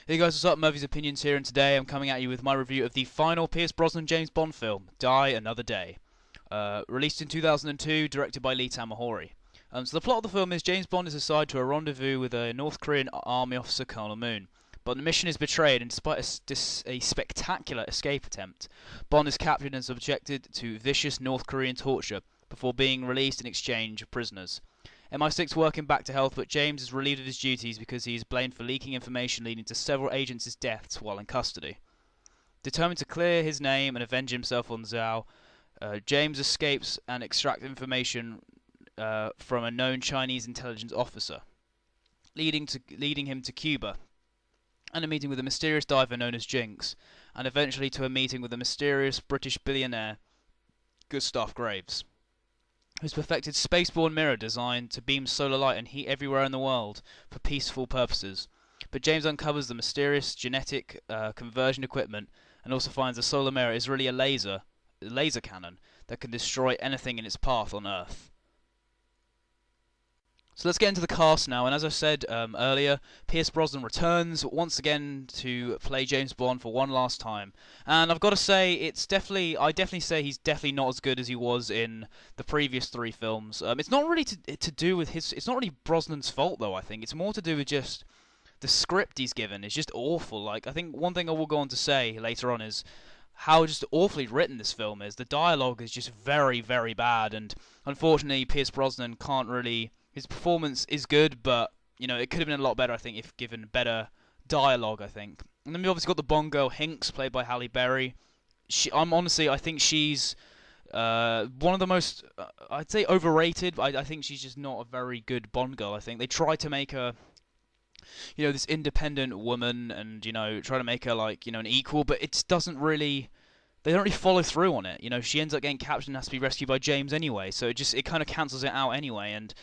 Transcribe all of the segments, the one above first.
Hey guys, what's up? Murphy's Opinions here, and today I'm coming at you with my review of the final Pierce Brosnan James Bond film, Die Another Day. Released in 2002, directed by Lee Tamahori. So the plot of the film is James Bond is assigned to a rendezvous with a North Korean army officer, Colonel Moon. But the mission is betrayed, and despite a spectacular escape attempt, Bond is captured and subjected to vicious North Korean torture before being released in exchange of prisoners. MI6 working back to health, but James is relieved of his duties because he is blamed for leaking information leading to several agents' deaths while in custody. Determined to clear his name and avenge himself on Zhao, James escapes and extracts information from a known Chinese intelligence officer, leading him to Cuba, and a meeting with a mysterious diver known as Jinx, and eventually to a meeting with a mysterious British billionaire, Gustav Graves, who's perfected spaceborne mirror designed to beam solar light and heat everywhere in the world for peaceful purposes. But James uncovers the mysterious genetic conversion equipment and also finds the solar mirror is really a laser cannon that can destroy anything in its path on Earth. So let's get into the cast now, and as I said earlier, Pierce Brosnan returns once again to play James Bond for one last time. And I've got to say, I definitely say he's definitely not as good as he was in the previous three films. It's not really to do with it's not really Brosnan's fault though, I think. It's more to do with just the script he's given is just awful. Like, I think one thing I will go on to say later on is how just awfully written this film is. The dialogue is just very, very bad, and unfortunately Pierce Brosnan can't really... His performance is good, but it could have been a lot better, I think, if given better dialogue, I think. And then we obviously got the Bond girl Hinks, played by Halle Berry. I think she's one of the most, I'd say, overrated. I think she's just not a very good Bond girl. I think they try to make her, this independent woman, and try to make her like an equal, but it doesn't really. They don't really follow through on it. She ends up getting captured and has to be rescued by James anyway, so it kind of cancels it out anyway, and.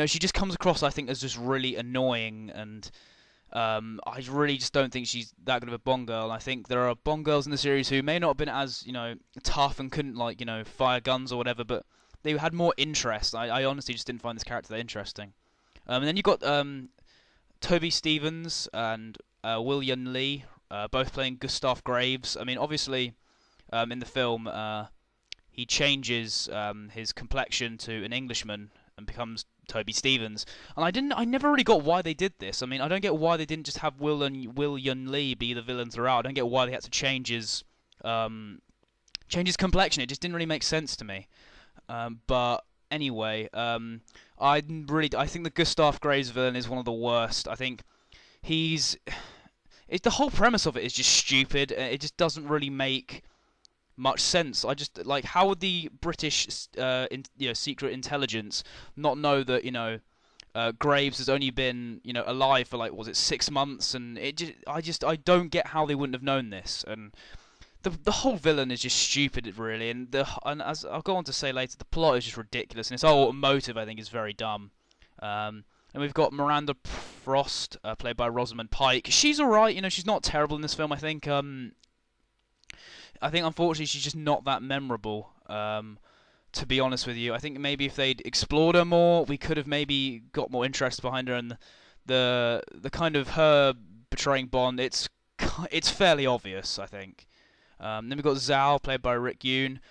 She just comes across, I think, as just really annoying, and I really just don't think she's that good of a Bond girl. And I think there are Bond girls in the series who may not have been as, tough and couldn't, fire guns or whatever, but they had more interest. I honestly just didn't find this character that interesting. And then you've got Toby Stephens and Will Yun Lee, both playing Gustav Graves. I mean, obviously, in the film, he changes his complexion to an Englishman and becomes Toby Stephens, and I never really got why they did this. I mean, I don't get why they didn't just have Will Yun Lee be the villain throughout. I don't get why they had to change his complexion. It just didn't really make sense to me. But anyway, I think the Gustav Graves villain is one of the worst. I think the whole premise of it is just stupid. It just doesn't really make much sense. I just how would the British secret intelligence not know that Graves has only been alive for was it 6 months, and I don't get how they wouldn't have known this. And the whole villain is just stupid, really, and as I'll go on to say later, the plot is just ridiculous, and its whole motive, I think, is very dumb. And we've got Miranda Frost, played by Rosamund Pike. She's alright, she's not terrible in this film. I think unfortunately she's just not that memorable, to be honest with you. I think maybe if they'd explored her more, we could have maybe got more interest behind her, and the kind of her betraying Bond, it's fairly obvious, I think. Then we've got Zhao, played by Rick Yoon.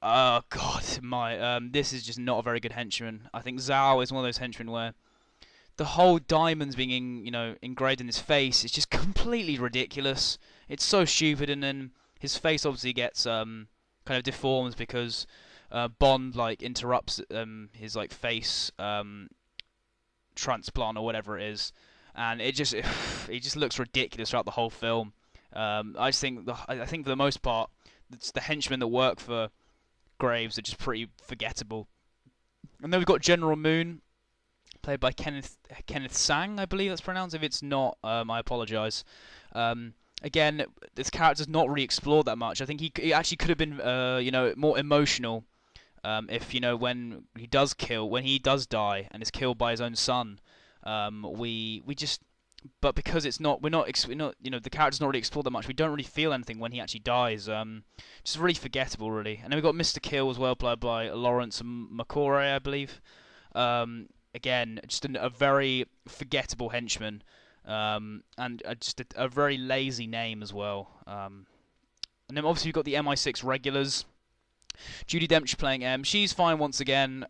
Oh god, this is just not a very good henchman. I think Zhao is one of those henchmen where the whole diamonds being engraved in his face is just completely ridiculous. It's so stupid, and then his face obviously gets kind of deformed because Bond interrupts his face transplant or whatever it is, and it just looks ridiculous throughout the whole film. I think for the most part, it's the henchmen that work for Graves are just pretty forgettable. And then we've got General Moon, played by Kenneth Sang, I believe that's pronounced. If it's not, I apologise. Again, this character's not really explored that much. I think he actually could have been, more emotional, if when he does die and is killed by his own son. But because the character's not really explored that much, we don't really feel anything when he actually dies. Just really forgettable, really. And then we've got Mr. Kill as well, played by Lawrence McCaury, I believe. Again, just a very forgettable henchman. and just a very lazy name as well. And then obviously you've got the MI6 regulars. Judi Dench playing M. She's fine once again.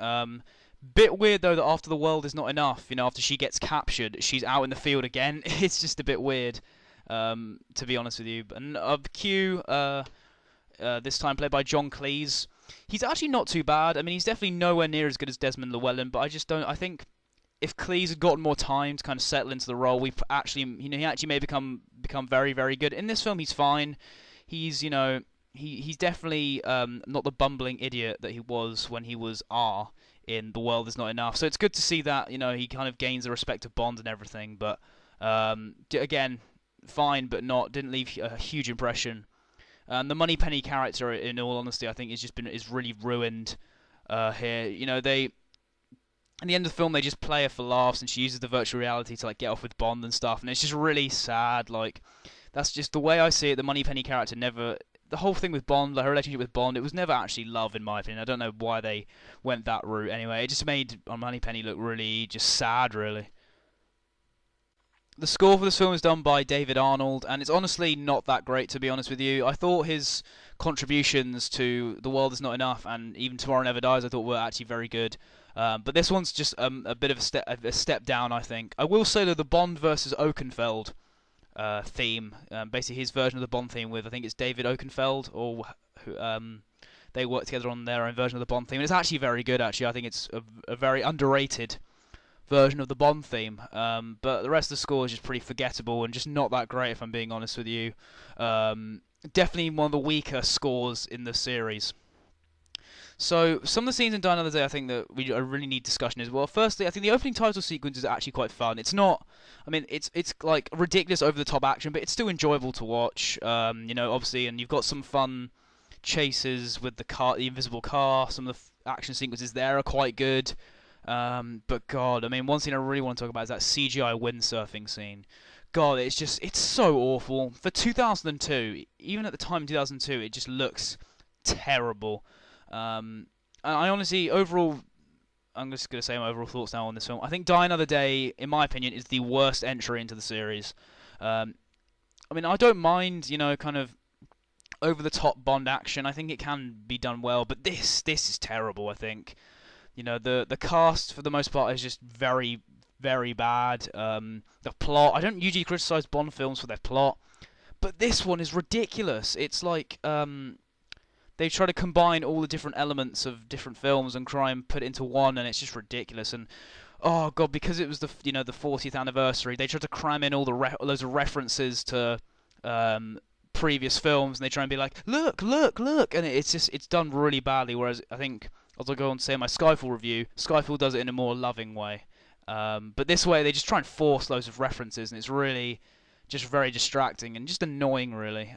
Bit weird though that after The World Is Not Enough, after she gets captured, she's out in the field again. It's just a bit weird, to be honest with you. And Q, this time played by John Cleese. He's actually not too bad. I mean, he's definitely nowhere near as good as Desmond Llewellyn, but I think if Cleese had gotten more time to kind of settle into the role, he actually may become very, very good. In this film, he's fine. He's he's definitely not the bumbling idiot that he was when he was R in The World Is Not Enough. So it's good to see that he kind of gains the respect of Bond and everything. But again, fine, but didn't leave a huge impression. The Moneypenny character, in all honesty, I think is really ruined here. In the end of the film, they just play her for laughs, and she uses the virtual reality to get off with Bond and stuff, and it's just really sad. That's just the way I see it. The Moneypenny character the whole thing with Bond, her relationship with Bond, it was never actually love, in my opinion. I don't know why they went that route anyway. It just made Moneypenny look really just sad, really. The score for this film is done by David Arnold, and it's honestly not that great, to be honest with you. I thought his contributions to The World Is Not Enough and even Tomorrow Never Dies I thought were actually very good. But this one's just a bit of a step down, I think. I will say that the Bond versus Oakenfold theme, basically his version of the Bond theme with, I think it's David Oakenfold, or they work together on their own version of the Bond theme. And it's actually very good, actually. I think it's a very underrated version of the Bond theme. But the rest of the score is just pretty forgettable and just not that great, if I'm being honest with you. Definitely one of the weaker scores in the series. So, some of the scenes in Die Another Day I think that I really need discussion as well. Firstly, I think the opening title sequence is actually quite fun. It's not, it's like ridiculous over-the-top action, but it's still enjoyable to watch, obviously, and you've got some fun chases with the invisible car. Some of the action sequences there are quite good. But God, one scene I really want to talk about is that CGI windsurfing scene. God, it's so awful. For 2002, even at the time in 2002, it just looks terrible. And I honestly, overall, I'm just going to say my overall thoughts now on this film. I think Die Another Day, in my opinion, is the worst entry into the series. I don't mind, kind of over-the-top Bond action. I think it can be done well, but this is terrible, I think. The cast, for the most part, is just very, very bad. The plot, I don't usually criticize Bond films for their plot, but this one is ridiculous. It's like, they try to combine all the different elements of different films and try and put it into one, and it's just ridiculous. And oh God, because it was the 40th anniversary, they tried to cram in all loads of references to previous films, and they try and be like, look, and it's done really badly. Whereas I think, as I'll go on to say in my Skyfall review, Skyfall does it in a more loving way. But this way, they just try and force loads of references, and it's really just very distracting and just annoying, really.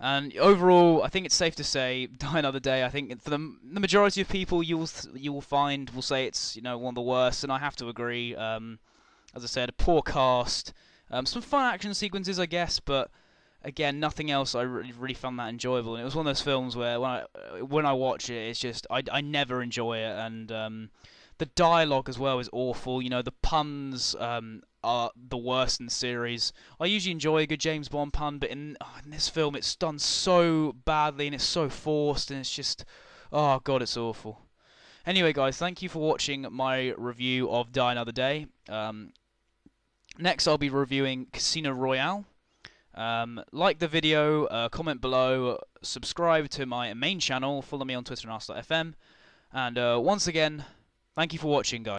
And overall, I think it's safe to say, Die Another Day, I think for the majority of people you will say it's one of the worst, and I have to agree. As I said, a poor cast, some fun action sequences, I guess, but again, nothing else I really found that enjoyable. And it was one of those films where when I watch it, it's just I never enjoy it, and the dialogue as well is awful. The puns are the worst in the series. I usually enjoy a good James Bond pun, but in this film it's done so badly and it's so forced, and it's just, oh God, it's awful. Anyway, guys, thank you for watching my review of Die Another Day. Next, I'll be reviewing Casino Royale. Like the video, comment below, subscribe to my main channel, follow me on Twitter and Ask.fm, and once again, thank you for watching, guys.